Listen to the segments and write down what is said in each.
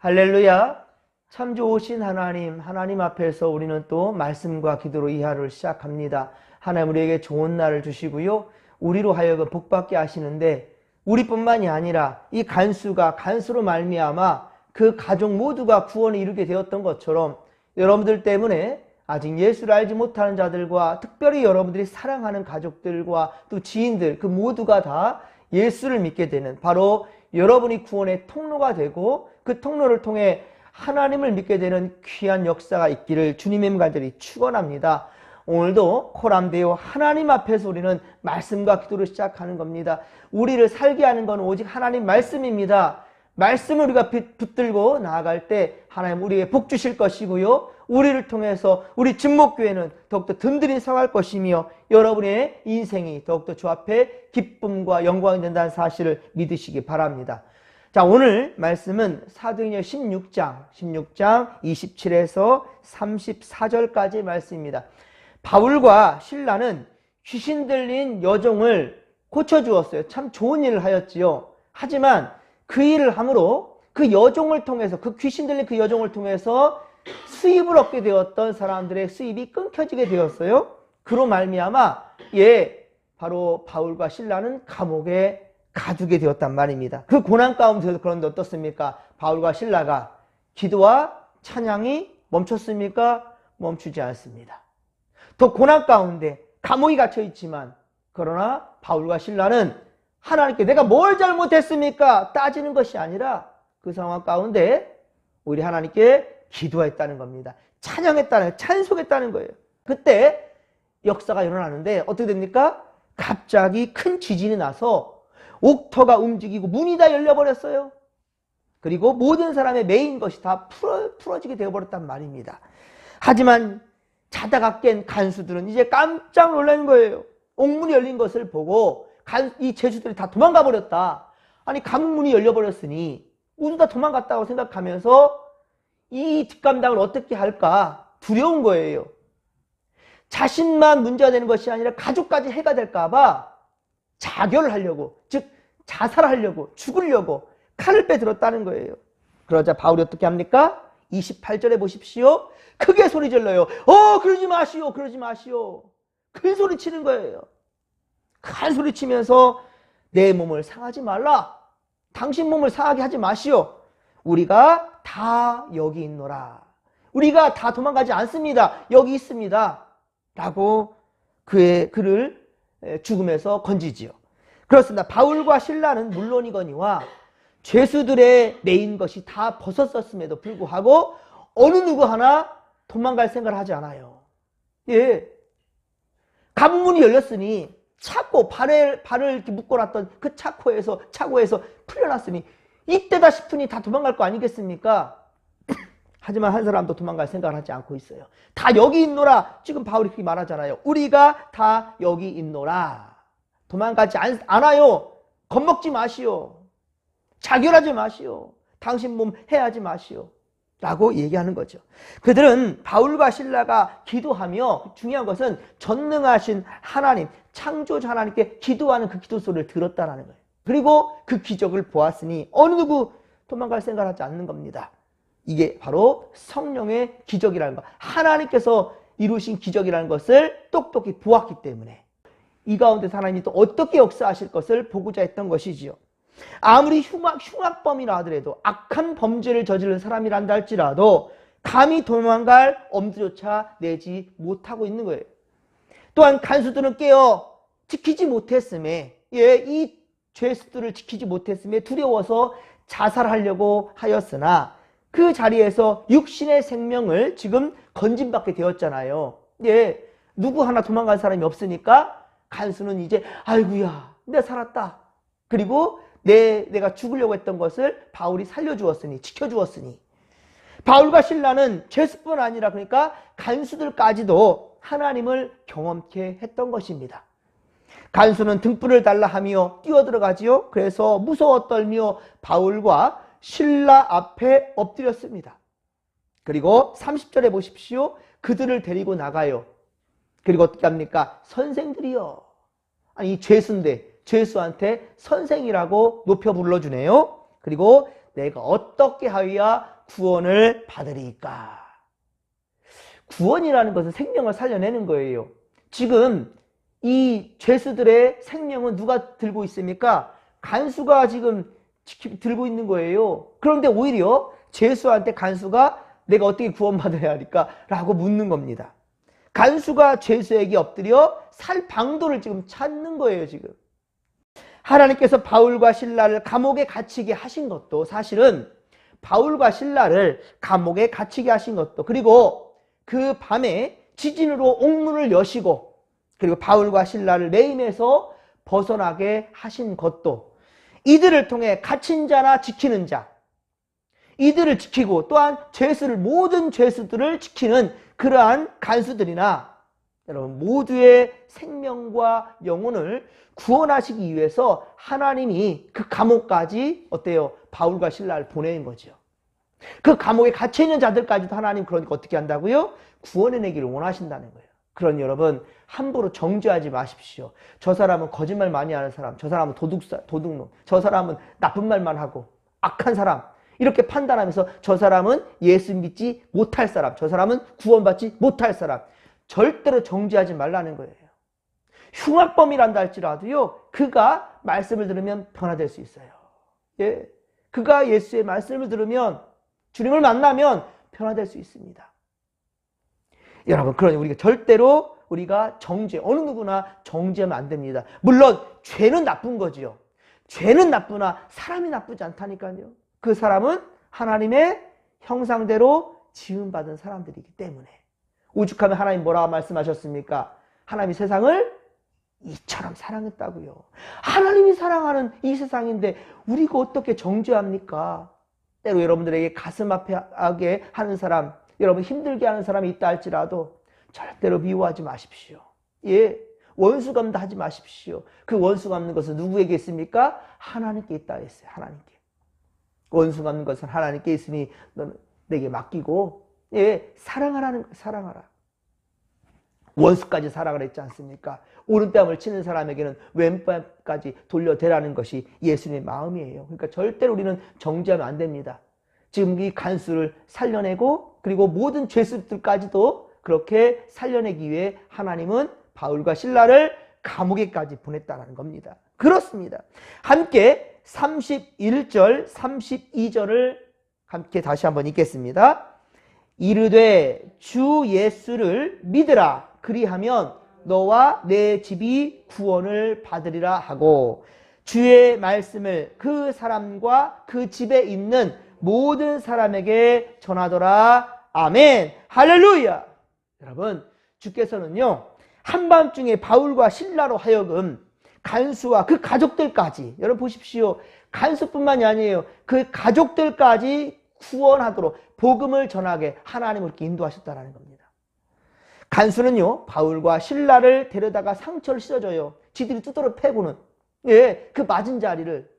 할렐루야. 참 좋으신 하나님 앞에서 우리는 또 말씀과 기도로 이 하루를 시작합니다. 하나님 우리에게 좋은 날을 주시고요. 우리로 하여금 복받게 하시는데 우리뿐만이 아니라 이 간수로 말미암아 그 가족 모두가 구원을 이루게 되었던 것처럼 여러분들 때문에 아직 예수를 알지 못하는 자들과 특별히 여러분들이 사랑하는 가족들과 또 지인들 그 모두가 다 예수를 믿게 되는 바로 여러분이 구원의 통로가 되고 그 통로를 통해 하나님을 믿게 되는 귀한 역사가 있기를 주님의 간절히 축원합니다. 오늘도 코람데오 하나님 앞에서 우리는 말씀과 기도를 시작하는 겁니다. 우리를 살게 하는 건 오직 하나님 말씀입니다. 말씀을 우리가 붙들고 나아갈 때 하나님 우리에게 복 주실 것이고요. 우리를 통해서 우리 진목교회는 더욱더 든든히 서갈 것이며 여러분의 인생이 더욱더 주 앞에 기쁨과 영광이 된다는 사실을 믿으시기 바랍니다. 자, 오늘 말씀은 사도행전 16장 27에서 34절까지의 말씀입니다. 바울과 실라는 귀신 들린 여종을 고쳐주었어요. 참 좋은 일을 하였지요. 하지만 그 일을 함으로 그 여종을 통해서 그 귀신 들린 그 여종을 통해서 수입을 얻게 되었던 사람들의 수입이 끊겨지게 되었어요. 그로 말미암아 바로 바울과 실라는 감옥에 가두게 되었단 말입니다. 그 고난 가운데서 그런데 어떻습니까? 바울과 실라가 기도와 찬양이 멈췄습니까? 멈추지 않습니다. 더 고난 가운데 감옥에 갇혀 있지만 그러나 바울과 실라는 하나님께 내가 뭘 잘못했습니까? 따지는 것이 아니라 그 상황 가운데 우리 하나님께 기도했다는 겁니다. 찬송했다는 거예요. 그때 역사가 일어나는데 어떻게 됩니까? 갑자기 큰 지진이 나서 옥터가 움직이고 문이 다 열려버렸어요. 그리고 모든 사람의 메인 것이 다 풀어지게 되어버렸단 말입니다. 하지만 자다가 깬 간수들은 이제 깜짝 놀란 거예요. 옥문이 열린 것을 보고 이 죄수들이 다 도망가 버렸다. 아니 감문이 열려버렸으니 모두 다 도망갔다고 생각하면서 이 뒷감당을 어떻게 할까 두려운 거예요. 자신만 문제가 되는 것이 아니라 가족까지 해가 될까 봐 자결을 하려고, 즉 자살하려고, 죽으려고 칼을 빼들었다는 거예요. 그러자 바울이 어떻게 합니까? 28절에 보십시오. 크게 소리 질러요. 그러지 마시오. 큰 소리 치는 거예요. 큰 소리 치면서 내 몸을 상하지 말라. 당신 몸을 상하게 하지 마시오. 우리가 다 여기 있노라. 우리가 다 도망가지 않습니다. 여기 있습니다. 라고 그를 죽음에서 건지지요. 그렇습니다. 바울과 실라는 물론이거니와 죄수들의 메인 것이 다 벗었었음에도 불구하고 어느 누구 하나 도망갈 생각을 하지 않아요. 감문이 열렸으니 차고 발을 이렇게 묶어놨던 그 차고에서 풀려났으니 이때다 싶으니 다 도망갈 거 아니겠습니까? 하지만 한 사람도 도망갈 생각을 하지 않고 있어요. 다 여기 있노라. 지금 바울이 그렇게 말하잖아요. 우리가 다 여기 있노라. 도망가지 않아요. 겁먹지 마시오. 자결하지 마시오. 당신 몸 해하지 마시오. 라고 얘기하는 거죠. 그들은 바울과 실라가 기도하며 중요한 것은 전능하신 하나님, 창조주 하나님께 기도하는 그 기도 소리를 들었다는 거예요. 그리고 그 기적을 보았으니 어느 누구 도망갈 생각을 하지 않는 겁니다. 이게 바로 성령의 기적이라는 것, 하나님께서 이루신 기적이라는 것을 똑똑히 보았기 때문에 이 가운데 하나님이 또 어떻게 역사하실 것을 보고자 했던 것이지요. 아무리 흉악범이라 하더라도 악한 범죄를 저지른 사람이란다 할지라도 감히 도망갈 엄두조차 내지 못하고 있는 거예요. 또한 간수들은 깨어 지키지 못했음에 이 죄수들을 지키지 못했음에 두려워서 자살하려고 하였으나 그 자리에서 육신의 생명을 지금 건진받게 되었잖아요. 누구 하나 도망갈 사람이 없으니까 간수는 이제 아이고야 내가 살았다. 그리고 내가 죽으려고 했던 것을 바울이 살려주었으니 지켜주었으니 바울과 실라는 죄수뿐 아니라 그러니까 간수들까지도 하나님을 경험케 했던 것입니다. 간수는 등불을 달라 하며 뛰어들어가지요. 그래서 무서워 떨며 바울과 실라 앞에 엎드렸습니다. 그리고 30절에 보십시오. 그들을 데리고 나가요. 그리고 어떻게 합니까? 선생들이요. 아니 이 죄수한테 선생이라고 높여 불러주네요. 그리고 내가 어떻게 하여야 구원을 받으리까? 구원이라는 것은 생명을 살려내는 거예요. 지금 이 죄수들의 생명은 누가 들고 있습니까? 간수가 지금 들고 있는 거예요. 그런데 오히려 죄수한테 간수가 내가 어떻게 구원받아야 할까? 라고 묻는 겁니다. 간수가 죄수에게 엎드려 살 방도를 지금 찾는 거예요, 지금. 하나님께서 바울과 실라를 감옥에 갇히게 하신 것도 사실은 바울과 실라를 감옥에 갇히게 하신 것도 그리고 그 밤에 지진으로 옥문을 여시고 그리고 바울과 실라를 매임에서 벗어나게 하신 것도 이들을 통해 갇힌 자나 지키는 자 이들을 지키고 또한 죄수를 모든 죄수들을 지키는 그러한 간수들이나 여러분 모두의 생명과 영혼을 구원하시기 위해서 하나님이 그 감옥까지 어때요? 바울과 실라를 보내는 거죠. 그 감옥에 갇혀있는 자들까지도 하나님 그러니까 어떻게 한다고요? 구원해내기를 원하신다는 거예요. 그러니 여러분 함부로 정죄하지 마십시오. 저 사람은 거짓말 많이 하는 사람, 저 사람은 도둑놈, 저 사람은 나쁜 말만 하고 악한 사람 이렇게 판단하면서 저 사람은 예수 믿지 못할 사람, 저 사람은 구원받지 못할 사람 절대로 정죄하지 말라는 거예요. 흉악범이란다 할지라도요 그가 말씀을 들으면 변화될 수 있어요. 예, 그가 예수의 말씀을 들으면 주님을 만나면 변화될 수 있습니다. 여러분 그러니 우리가 절대로 우리가 어느 누구나 정죄하면 안 됩니다. 물론 죄는 나쁜 거지요. 죄는 나쁘나 사람이 나쁘지 않다니까요. 그 사람은 하나님의 형상대로 지음받은 사람들이기 때문에 오죽하면 하나님 뭐라고 말씀하셨습니까? 하나님이 세상을 이처럼 사랑했다고요. 하나님이 사랑하는 이 세상인데 우리가 어떻게 정죄합니까? 때로 여러분들에게 가슴 아프게 하는 사람, 여러분 힘들게 하는 사람이 있다 할지라도 절대로 미워하지 마십시오. 예, 원수 갚는다 하지 마십시오. 그 원수 갚는 것은 누구에게 있습니까? 하나님께 있다 했어요. 하나님께. 원수 갚는 것은 하나님께 있으니 너는 내게 맡기고 예, 사랑하라는 거예요. 사랑하라. 원수까지 사랑을 했지 않습니까? 오른뺨을 치는 사람에게는 왼뺨까지 돌려대라는 것이 예수님의 마음이에요. 그러니까 절대로 우리는 정죄하면 안 됩니다. 지금 이 간수를 살려내고 그리고 모든 죄수들까지도 그렇게 살려내기 위해 하나님은 바울과 실라를 감옥에까지 보냈다는 겁니다. 그렇습니다. 함께 31절, 32절을 함께 다시 한번 읽겠습니다. 이르되 주 예수를 믿으라. 그리하면 너와 내 집이 구원을 받으리라 하고 주의 말씀을 그 사람과 그 집에 있는 모든 사람에게 전하더라. 아멘. 할렐루야. 여러분 주께서는요 한밤중에 바울과 실라로 하여금 간수와 그 가족들까지 여러분 보십시오. 간수뿐만이 아니에요. 그 가족들까지 구원하도록 복음을 전하게 하나님을 이렇게 인도하셨다는 겁니다. 간수는요 바울과 실라를 데려다가 상처를 씻어줘요. 지들이 두드러 패고는 예, 그 맞은 자리를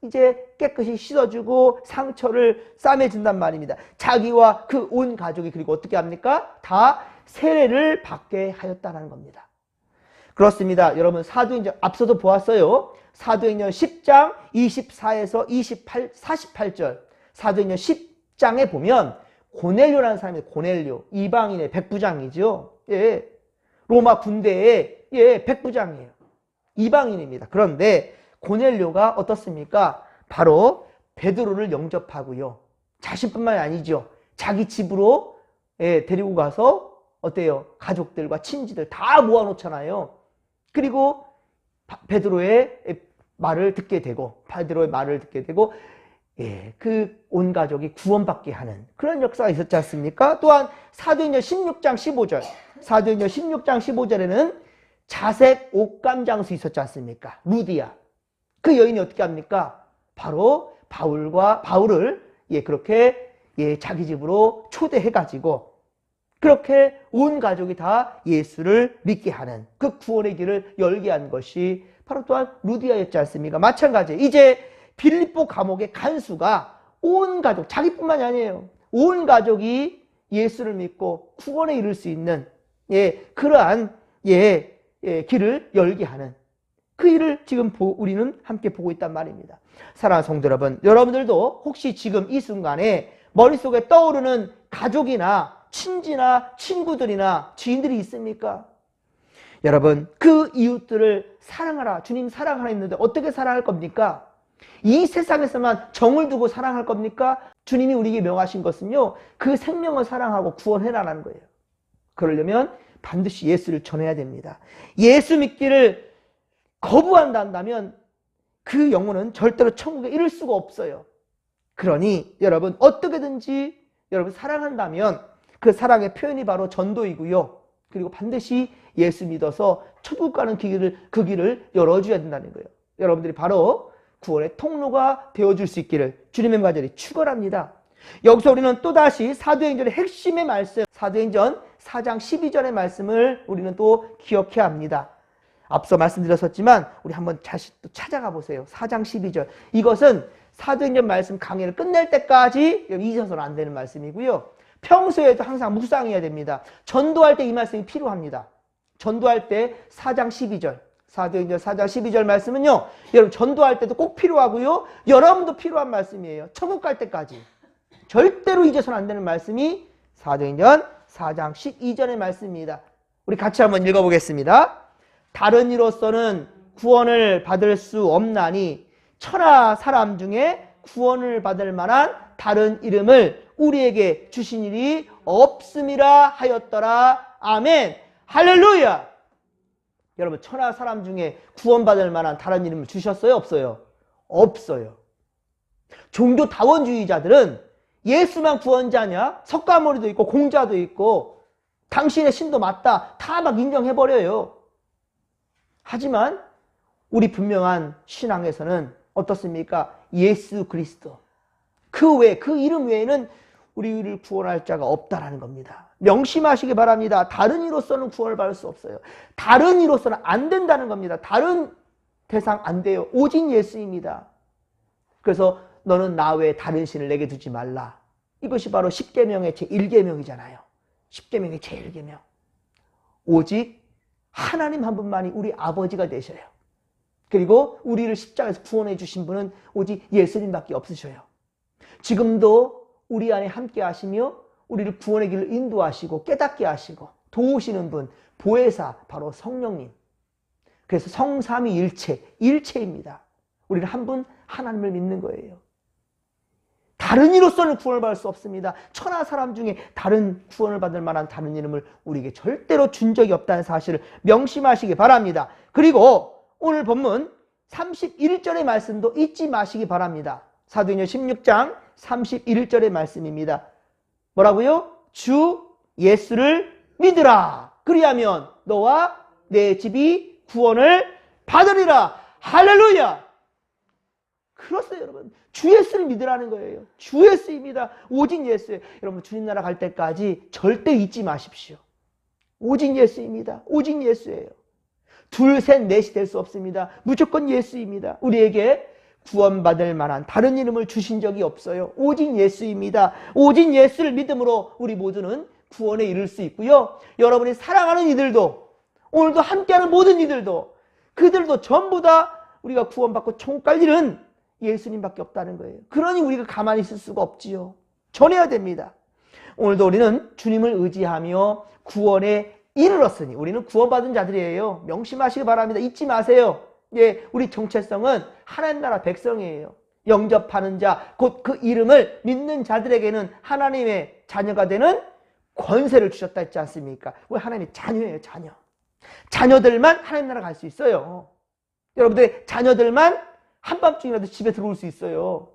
이제 깨끗이 씻어주고 상처를 싸매준단 말입니다. 자기와 그 온 가족이 그리고 어떻게 합니까? 다 세례를 받게 하였다는 겁니다. 그렇습니다. 여러분 사도행전 앞서도 보았어요. 사도행전 10장 24에서 48절 사도행전 10장에 보면 고넬료라는 사람이 고넬료 이방인의 백부장이죠. 예, 로마 군대의 예, 백부장이에요. 이방인입니다. 그런데 고넬료가 어떻습니까? 바로 베드로를 영접하고요. 자신뿐만이 아니죠. 자기 집으로 예, 데리고 가서 어때요? 가족들과 친지들 다 모아놓잖아요. 그리고 베드로의 말을 듣게 되고 예, 그 온 가족이 구원받게 하는 그런 역사가 있었지 않습니까? 또한 사도행전 16장 15절 사도행전 16장 15절에는 자색 옷감 장수 있었지 않습니까? 루디아. 그 여인이 어떻게 합니까? 바로 바울을 예, 그렇게 예, 자기 집으로 초대해가지고 그렇게 온 가족이 다 예수를 믿게 하는 그 구원의 길을 열게 한 것이 바로 또한 루디아였지 않습니까? 마찬가지예요. 이제 빌립보 감옥의 간수가 온 가족, 자기뿐만이 아니에요. 온 가족이 예수를 믿고 구원에 이를 수 있는 예, 그러한 예, 길을 열게 하는 그 일을 지금 우리는 함께 보고 있단 말입니다. 사랑하는 성도 여러분, 여러분들도 혹시 지금 이 순간에 머릿속에 떠오르는 가족이나 친지나 친구들이나 지인들이 있습니까? 여러분, 그 이웃들을 사랑하라, 주님 사랑하라 했는데 어떻게 사랑할 겁니까? 이 세상에서만 정을 두고 사랑할 겁니까? 주님이 우리에게 명하신 것은요, 그 생명을 사랑하고 구원해라라는 거예요. 그러려면 반드시 예수를 전해야 됩니다. 예수 믿기를 거부한다면 그 영혼은 절대로 천국에 이를 수가 없어요. 그러니 여러분, 어떻게든지 여러분 사랑한다면 그 사랑의 표현이 바로 전도이고요. 그리고 반드시 예수 믿어서 천국 가는 그 길을 열어줘야 된다는 거예요. 여러분들이 바로 구원의 통로가 되어줄 수 있기를 주님의 간절히 축원합니다. 여기서 우리는 또다시 사도행전의 핵심의 말씀, 사도행전 4장 12절의 말씀을 우리는 또 기억해야 합니다. 앞서 말씀드렸었지만 우리 한번 다시 또 찾아가 보세요. 4장 12절. 이것은 사도행전 말씀 강의를 끝낼 때까지 잊어서는 안 되는 말씀이고요. 평소에도 항상 묵상해야 됩니다. 전도할 때 이 말씀이 필요합니다. 전도할 때 4장 12절, 사도행전 4장 12절 말씀은요, 여러분 전도할 때도 꼭 필요하고요, 여러분도 필요한 말씀이에요. 천국 갈 때까지 절대로 잊어서는 안 되는 말씀이 사도행전 4장 12절의 말씀입니다. 우리 같이 한번 읽어보겠습니다. 다른 이로서는 구원을 받을 수 없나니 천하 사람 중에 구원을 받을 만한 다른 이름을 우리에게 주신 일이 없음이라 하였더라. 아멘. 할렐루야. 여러분, 천하 사람 중에 구원받을 만한 다른 이름을 주셨어요? 없어요? 없어요. 종교다원주의자들은 예수만 구원자냐? 석가모니도 있고 공자도 있고 당신의 신도 맞다, 다 막 인정해버려요. 하지만 우리 분명한 신앙에서는 어떻습니까? 예수 그리스도, 그 이름 외에는 우리를 구원할 자가 없다라는 겁니다. 명심하시기 바랍니다. 다른 이로서는 구원을 받을 수 없어요. 다른 이로서는 안 된다는 겁니다. 다른 대상 안 돼요. 오직 예수입니다. 그래서 너는 나 외에 다른 신을 내게 두지 말라. 이것이 바로 10계명의 제1계명이잖아요. 10계명의 제1계명. 오직 하나님 한 분만이 우리 아버지가 되셔요. 그리고 우리를 십자가에서 구원해 주신 분은 오직 예수님밖에 없으셔요. 지금도 우리 안에 함께 하시며 우리를 구원의 길을 인도하시고 깨닫게 하시고 도우시는 분, 보혜사, 바로 성령님. 그래서 성삼위 일체입니다. 우리는 한 분 하나님을 믿는 거예요. 다른 이로서는 구원을 받을 수 없습니다. 천하 사람 중에 다른 구원을 받을 만한 다른 이름을 우리에게 절대로 준 적이 없다는 사실을 명심하시기 바랍니다. 그리고 오늘 본문 31절의 말씀도 잊지 마시기 바랍니다. 사도행전 16장 31절의 말씀입니다. 뭐라고요? 주 예수를 믿으라. 그리하면 너와 내 집이 구원을 받으리라. 할렐루야. 그렇어요, 여러분. 주 예수를 믿으라는 거예요. 주 예수입니다. 오직 예수예요. 여러분, 주님 나라 갈 때까지 절대 잊지 마십시오. 오직 예수입니다. 오직 예수예요. 둘, 셋, 넷이 될 수 없습니다. 무조건 예수입니다. 우리에게 구원받을 만한 다른 이름을 주신 적이 없어요. 오직 예수입니다. 오직 예수를 믿음으로 우리 모두는 구원에 이를 수 있고요. 여러분이 사랑하는 이들도, 오늘도 함께하는 모든 이들도, 그들도 전부 다 우리가 구원받고 천국 갈 일은 예수님밖에 없다는 거예요. 그러니 우리가 가만히 있을 수가 없지요. 전해야 됩니다. 오늘도 우리는 주님을 의지하며 구원에 이르렀으니 우리는 구원받은 자들이에요. 명심하시기 바랍니다. 잊지 마세요. 예, 우리 정체성은 하나님 나라 백성이에요. 영접하는 자, 곧 그 이름을 믿는 자들에게는 하나님의 자녀가 되는 권세를 주셨다 했지 않습니까? 우리 하나님의 자녀예요, 자녀. 자녀들만 하나님 나라 갈 수 있어요. 여러분들 자녀들만 한밤중이라도 집에 들어올 수 있어요.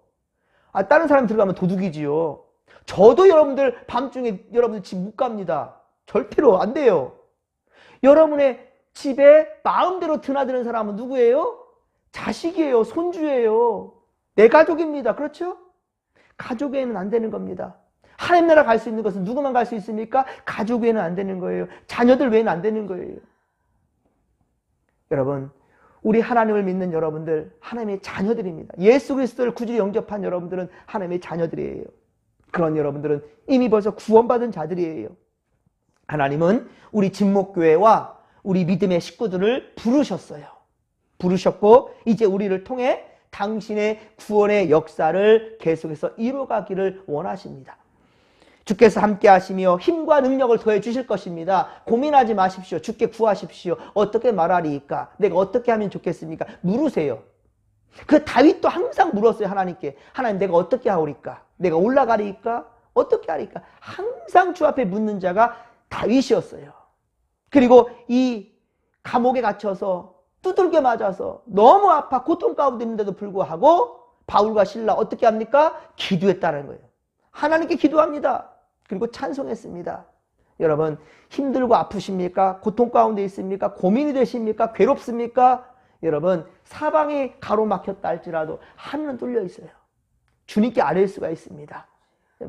다른 사람 들어가면 도둑이지요. 저도 여러분들 밤중에 여러분들 집 못 갑니다. 절대로 안 돼요. 여러분의 집에 마음대로 드나드는 사람은 누구예요? 자식이에요. 손주예요. 내 가족입니다. 그렇죠? 가족에는 안 되는 겁니다. 하나님 나라 갈 수 있는 것은 누구만 갈 수 있습니까? 가족 외에는 안 되는 거예요. 자녀들 외에는 안 되는 거예요. 여러분, 우리 하나님을 믿는 여러분들, 하나님의 자녀들입니다. 예수 그리스도를 구주로 영접한 여러분들은 하나님의 자녀들이에요. 그런 여러분들은 이미 벌써 구원받은 자들이에요. 하나님은 우리 진목교회와 우리 믿음의 식구들을 부르셨어요. 부르셨고 이제 우리를 통해 당신의 구원의 역사를 계속해서 이루어가기를 원하십니다. 주께서 함께 하시며 힘과 능력을 더해 주실 것입니다. 고민하지 마십시오. 주께 구하십시오. 어떻게 말하리이까? 내가 어떻게 하면 좋겠습니까? 물으세요. 그 다윗도 항상 물었어요. 하나님께. 하나님, 내가 어떻게 하오리까? 내가 올라가리이까? 어떻게 하리까? 항상 주 앞에 묻는 자가 다윗이었어요. 그리고 이 감옥에 갇혀서 두들겨 맞아서 너무 아파 고통 가운데 있는데도 불구하고 바울과 실라 어떻게 합니까? 기도했다는 거예요. 하나님께 기도합니다. 그리고 찬송했습니다. 여러분, 힘들고 아프십니까? 고통 가운데 있습니까? 고민이 되십니까? 괴롭습니까? 여러분, 사방이 가로막혔다 할지라도 하늘은 뚫려 있어요. 주님께 아뢰일 수가 있습니다.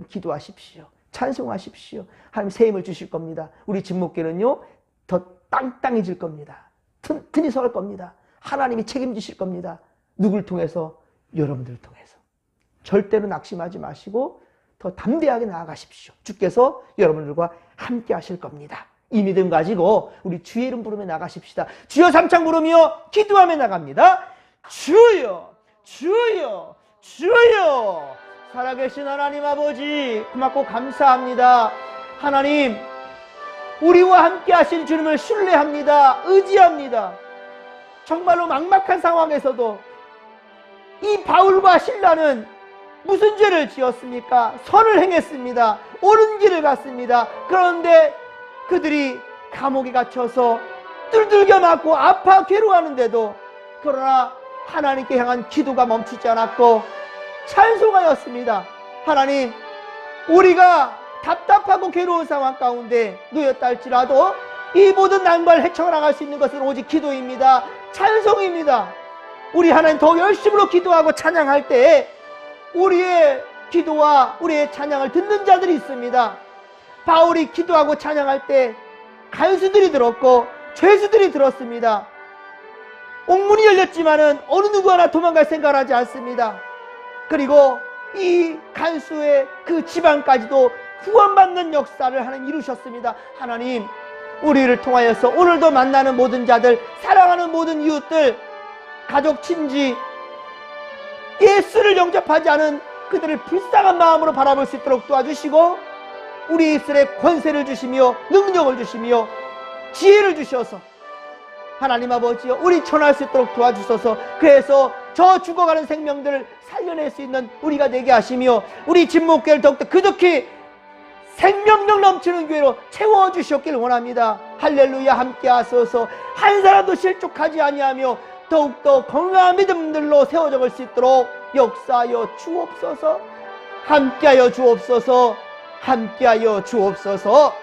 기도하십시오. 찬송하십시오. 하나님 새 힘을 주실 겁니다. 우리 진목교는요 더 땅땅해질 겁니다. 튼튼히 설 겁니다. 하나님이 책임지실 겁니다. 누굴 통해서? 여러분들을 통해서. 절대로 낙심하지 마시고 더 담대하게 나아가십시오. 주께서 여러분들과 함께 하실 겁니다. 이 믿음 가지고 우리 주의 이름 부르며 나가십시다. 주여 삼창 부르며 기도하며 나갑니다. 주여, 주여, 주여. 살아계신 하나님 아버지, 고맙고 감사합니다. 하나님, 우리와 함께 하신 주님을 신뢰합니다. 의지합니다. 정말로 막막한 상황에서도 이 바울과 실라는 무슨 죄를 지었습니까? 선을 행했습니다. 옳은 길을 갔습니다. 그런데 그들이 감옥에 갇혀서 뚫들겨 맞고 아파 괴로워하는데도 그러나 하나님께 향한 기도가 멈추지 않았고 찬송하였습니다. 하나님, 우리가 답답하고 괴로운 상황 가운데 놓였다 할지라도 이 모든 난관을 헤쳐나갈 수 있는 것은 오직 기도입니다. 찬송입니다. 우리 하나님 더 열심으로 기도하고 찬양할 때에 우리의 기도와 우리의 찬양을 듣는 자들이 있습니다. 바울이 기도하고 찬양할 때 간수들이 들었고 죄수들이 들었습니다. 옥문이 열렸지만은 어느 누구 하나 도망갈 생각을 하지 않습니다. 그리고 이 간수의 그 집안까지도 구원받는 역사를 하나님 이루셨습니다. 하나님, 우리를 통하여서 오늘도 만나는 모든 자들, 사랑하는 모든 이웃들, 가족, 친지, 예수를 영접하지 않은 그들을 불쌍한 마음으로 바라볼 수 있도록 도와주시고 우리 입술에 권세를 주시며 능력을 주시며 지혜를 주셔서 하나님 아버지여 우리 전할 수 있도록 도와주셔서 그래서 저 죽어가는 생명들을 살려낼 수 있는 우리가 되게 하시며 우리 진목교회를 더욱더 그득히 생명력 넘치는 교회로 채워주셨길 원합니다. 할렐루야. 함께 하소서. 한 사람도 실족하지 아니하며 더욱더 건강한 믿음들로 세워져 갈 수 있도록 역사하여 주옵소서. 함께하여 주옵소서. 함께하여 주옵소서.